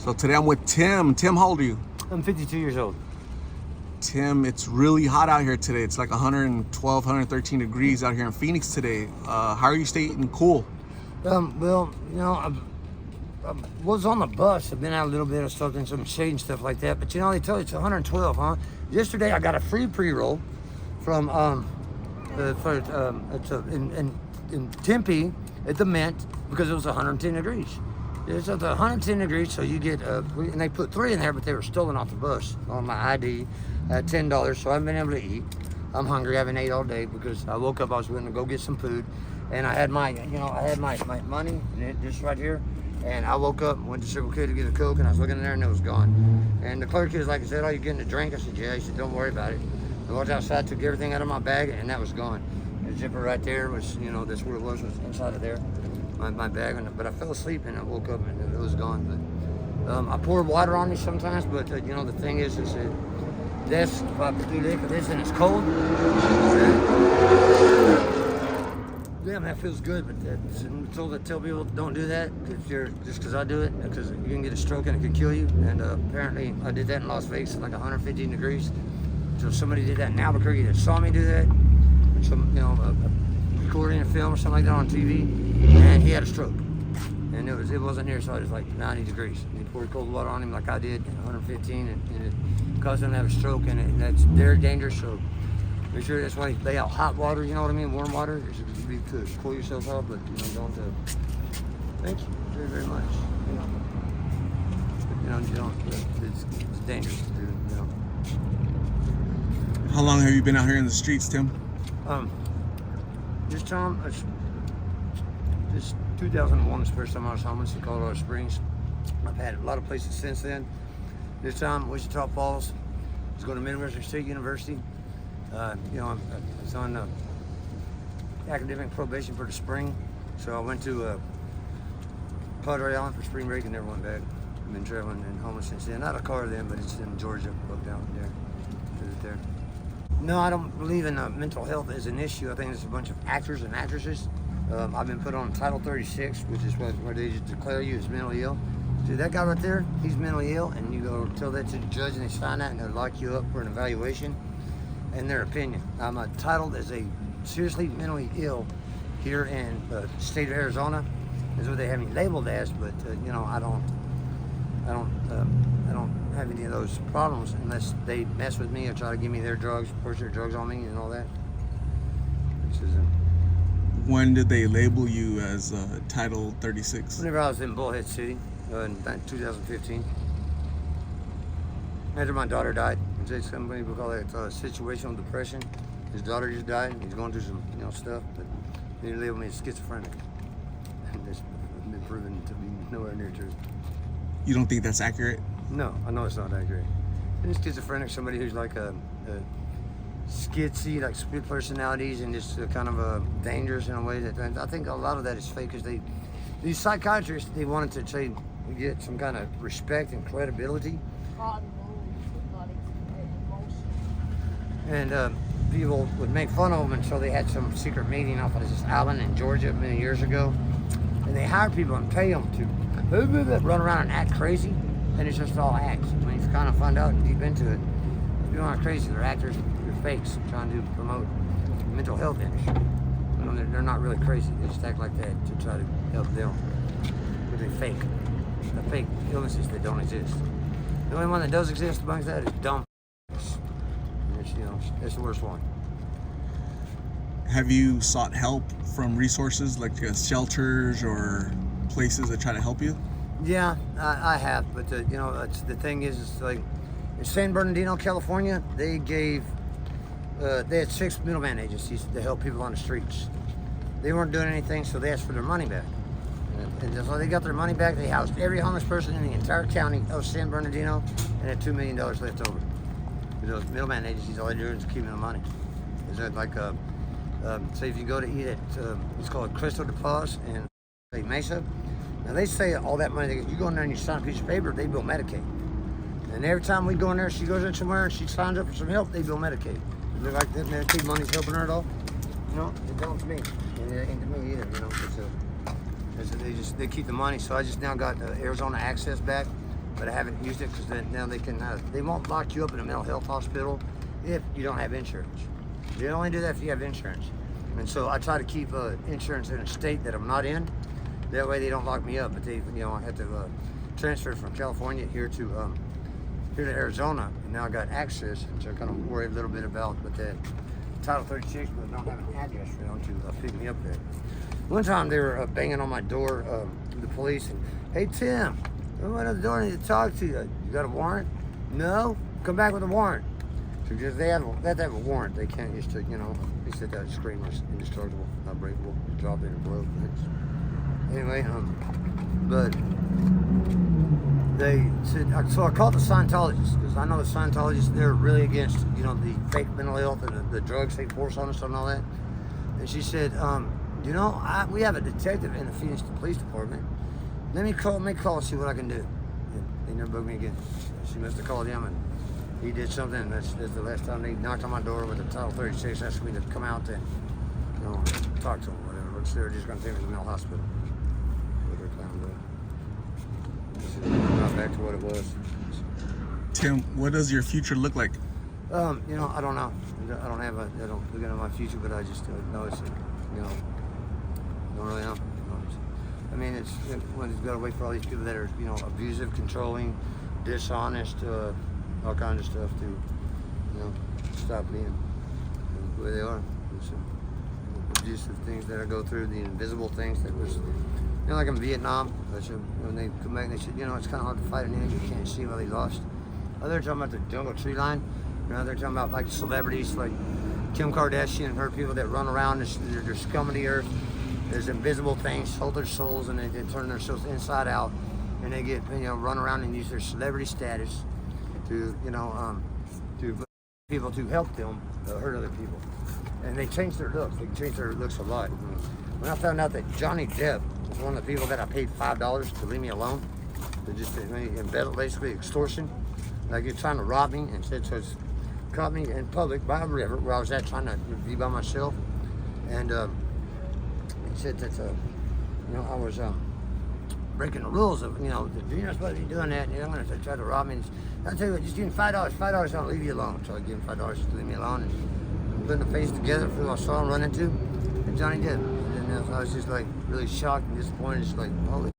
So today I'm with Tim. Tim, how old are you? I'm 52 years old. Tim, it's really hot out here today. It's like 112, 113 degrees out here in Phoenix today. How are you staying cool? Well, you know, I was on the bus. I've been out a little bit. I started in some shade and stuff like that. But you know, they tell you it's 112, huh? Yesterday I got a free pre-roll from in Tempe at the Mint because it was 110 degrees. It's at 110 degrees, so you get, and they put 3 in there, but they were stolen off the bus on my ID. I had $10, so I haven't been able to eat. I'm hungry. I haven't ate all day because I woke up, I was going to go get some food, and I had my, I had my money, just right here, and I woke up, went to Circle K to get a Coke, and I was looking in there, and it was gone. And the clerk was like, I said, "Oh, you getting a drink?" I said, "Yeah." He said, "Don't worry about it." I walked outside, took everything out of my bag, and that was gone. The zipper right there was, that's where it was inside of there. My bag, but I fell asleep and I woke up and it was gone. But I pour water on me sometimes, but the thing is this, if I do this and it's cold, yeah, man, that feels good. But tell people don't do that just because I do it, because you can get a stroke and it can kill you. And apparently I did that in Las Vegas at like 115 degrees. So somebody did that in Albuquerque that saw me do that. Recording a film or something like that on TV, and he had a stroke, and it wasn't here, so it was like 90 degrees. And he poured cold water on him like I did at 115, and it caused him to have a stroke, and that's very dangerous. So make sure that's why you lay out hot water, you know what I mean, warm water. It's be to cool yourself off, but don't. Thank you very, very much. It's dangerous to do. How long have you been out here in the streets, Tim? This time, this 2001 is the first time I was homeless in Colorado Springs. I've had a lot of places since then. This time, Wichita Falls. I was going to Midwestern State University. I was on academic probation for the spring, so I went to Padre Island for spring break and never went back. I've been traveling and homeless since then. Not a car then, but it's in Georgia, up down there. Visit there. No, I don't believe in mental health as an issue. I think there's a bunch of actors and actresses. I've been put on Title 36, which is where they just declare you as mentally ill. See, that guy right there, he's mentally ill, and you go tell that to the judge, and they sign that, and they'll lock you up for an evaluation and their opinion. I'm titled as a seriously mentally ill here in the state of Arizona. Is what they have me labeled as, but I don't have any of those problems unless they mess with me or try to give me their drugs, push their drugs on me and all that. When did they label you as Title 36? Whenever I was in Bullhead City in 2015. After my daughter died, some people call it situational depression. His daughter just died. He's going through some stuff, but they labeled me as schizophrenic. And it's been proven to be nowhere near true. You don't think that's accurate? No, I know it's not accurate. And schizophrenic, somebody who's like a schizzy, like split personalities, and just kind of dangerous in a way that I think a lot of that is fake. Because these psychiatrists, they wanted to say get some kind of respect and credibility. And people would make fun of them, and so they had some secret meeting off of this island in Georgia many years ago, and they hired people and pay them to run around and act crazy. And it's just all acts. I mean, you kind of find out deep into it. People aren't crazy. They're actors. They're fakes trying to promote mental health industry. They're not really crazy. They just act like that to try to help them. But they fake. The fake illnesses that don't exist. The only one that does exist amongst that is dumb. That's the worst one. Have you sought help from resources like shelters or places that try to help you? Yeah, I have, but the thing is like in San Bernardino, California, they had 6 middleman agencies to help people on the streets. They weren't doing anything, so they asked for their money back. And so they got their money back. They housed every homeless person in the entire county of San Bernardino and had $2 million left over. Those middleman agencies, all they do is keep the money. Is that like say if you go to eat at it's called Crystal de Paz in Mesa. Now they say all that money, you go in there and you sign a piece of paper, they bill Medicaid. And every time we go in there, she goes in somewhere and she signs up for some help, they bill Medicaid. They're like, that Medicaid money's helping her at all? It don't to me. And it ain't to me either, they keep the money. So I just now got Arizona Access back. but I haven't used it because now they won't lock you up in a mental health hospital if you don't have insurance. They only do that if you have insurance. And so I try to keep insurance in a state that I'm not in. That way they don't lock me up. But they, I had to transfer from California here to Arizona, and now I got access, so I kind of worry a little bit about that Title 36, but I don't have an address for them to pick me up there. One time they were banging on my door, the police, and, "Hey Tim, come on to the door, I need to talk to you. You got a warrant?" "No." "Come back with a warrant." So because they have to have a warrant, they can't just, they said that screen was indestructible, not breakable, drop it and broke. Anyway, but they said, so I called the Scientologists, because I know the Scientologists, they're really against, the fake mental health and the drugs they force on us and all that. And she said, we have a detective in the Phoenix Police Department. Let me call and see what I can do. And they never booked me again. She must have called him, and he did something. That's the last time they knocked on my door with a Title 36, asked me to come out to, talk to them, whatever. But they were just going to take me to the mental hospital. Not back to what it was. Tim, what does your future look like? I don't know. I don't look into my future, but I just know it's, I don't really know. I mean, it's got to wait for all these people that are, abusive, controlling, dishonest, all kinds of stuff to, stop being the way they are. It's, abusive things that I go through, the invisible things that was, like in Vietnam, when they come back, they said, it's kind of hard to fight an enemy. You can't see why they lost. They're talking about the jungle tree line. They're talking about like celebrities like Kim Kardashian and her people that run around. They're scum of the earth. There's invisible things, sold their souls, and they turn their souls inside out, and they get run around and use their celebrity status to to people to help them hurt other people. And they change their looks. They change their looks a lot. When I found out that Johnny Depp was one of the people that I paid $5 to leave me alone, to just embezzle, basically extortion, like you're trying to rob me, and said so. Caught me in public by a river where I was at trying to be by myself, and he said that I was breaking the rules of you're not supposed to be doing that. I'm going to try to rob me. I tell you what, just give me $5. I'll leave you alone. So I give him $5 just to leave me alone, and putting the face together for who I saw him run into, and Johnny Depp. And I was just like really shocked and disappointed. Just like, holy,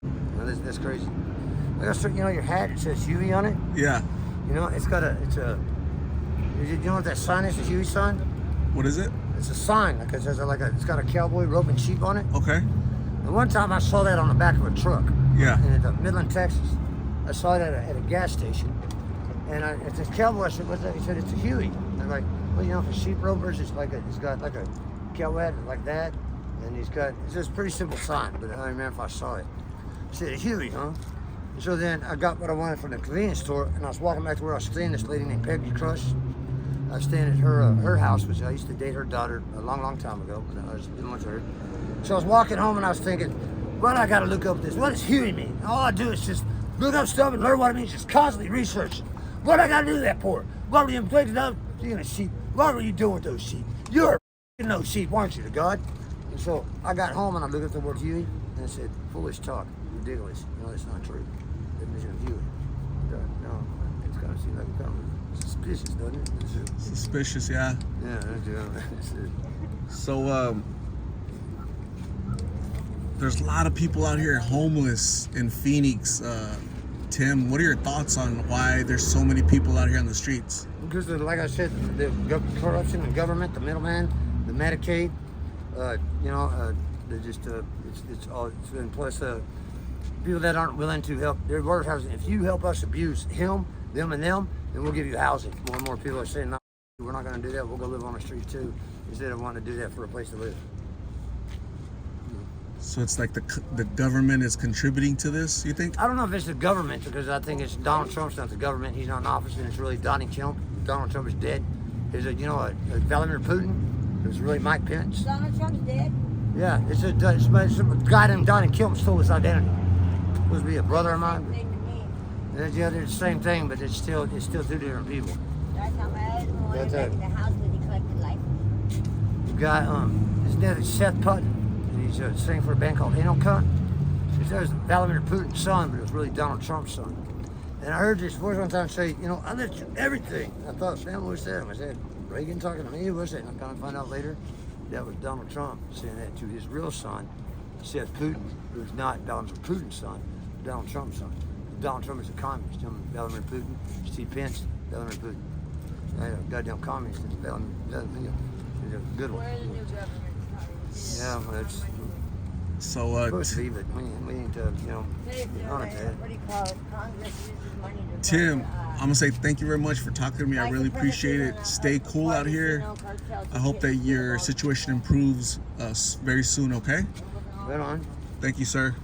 that's crazy. Like your hat, it says Huey on it. Yeah. It's a. You know what that sign is? The Huey sign? What is it? It's a sign. It's got a cowboy roping sheep on it. Okay. And one time I saw that on the back of a truck. Yeah. In Midland, Texas. I saw it at a gas station. And it's this cowboy. I said, "What's that?" He said, "It's a Huey." And I'm like, well, for sheep ropers, it's got like a cowboy like that. And it's just a pretty simple sign, but I don't remember if I saw it. I said, "A Huey, huh?" And so then I got what I wanted from the convenience store, and I was walking back to where I was staying. This lady named Peggy Crush. I was staying at her house, which I used to date her daughter a long, long time ago, but I was doing much of her. So I was walking home and I was thinking, what I gotta look up this? What does Huey mean? All I do is just look up stuff and learn what it means, just constantly researching. What I gotta do that for? What were you picking up? Sheep. What were you doing with those sheep? You're those sheep, weren't you, to God? And so I got home and I looked up the word Huey and I said, foolish talk, ridiculous. That's not true. Definition of Huey. No, it's kind of seems like a comment. Suspicious, doesn't it? Suspicious, yeah. Yeah, that's it. So, there's a lot of people out here homeless in Phoenix. Tim, what are your thoughts on why there's so many people out here on the streets? Because, like I said, the corruption in government, the middleman, the Medicaid, they're just, and plus people that aren't willing to help. Their word housing. If you help us abuse them, then we'll give you housing. More and more people are saying, no, we're not going to do that. We'll go live on the street too, instead of wanting to do that for a place to live. So it's like the government is contributing to this, you think? I don't know if it's the government, because I think it's Donald Trump's not the government. He's not in office, and it's really Donald Trump. Donald Trump is dead. There's Vladimir Putin. It was really Mike Pence. Donald Trump's dead? Yeah, it's a guy named Donald Trump stole his identity. Supposed to be a brother of mine. Yeah, they're the same thing, but it's still two different people. That's how I wanted back in the house where they collected life. The guy, his name is Seth Putton, and he's singing for a band called Enelcut. There's Vladimir Putin's son, but it was really Donald Trump's son. And I heard this voice one time say, you know, I let you everything. I thought, Sam, who was that? I said, Reagan talking to me? Who was that? And I kind of find out later that was Donald Trump saying that to his real son, Seth Putin, who's not Donald Putin's son, Donald Trump's son. Donald Trump is a communist. Vladimir Putin, Steve Pence, Vladimir Putin. Goddamn communist. Vladimir, he's a good one. Where the new government Yeah, well, it's So, supposed to be, but we ain't, you know, on it, man. What do you call it? Congress uses money to Tim, fund, I'm gonna say thank you very much for talking to me. I really appreciate it. Stay cool out here. I hope that your situation improves very soon, okay? Right on. Thank you, sir.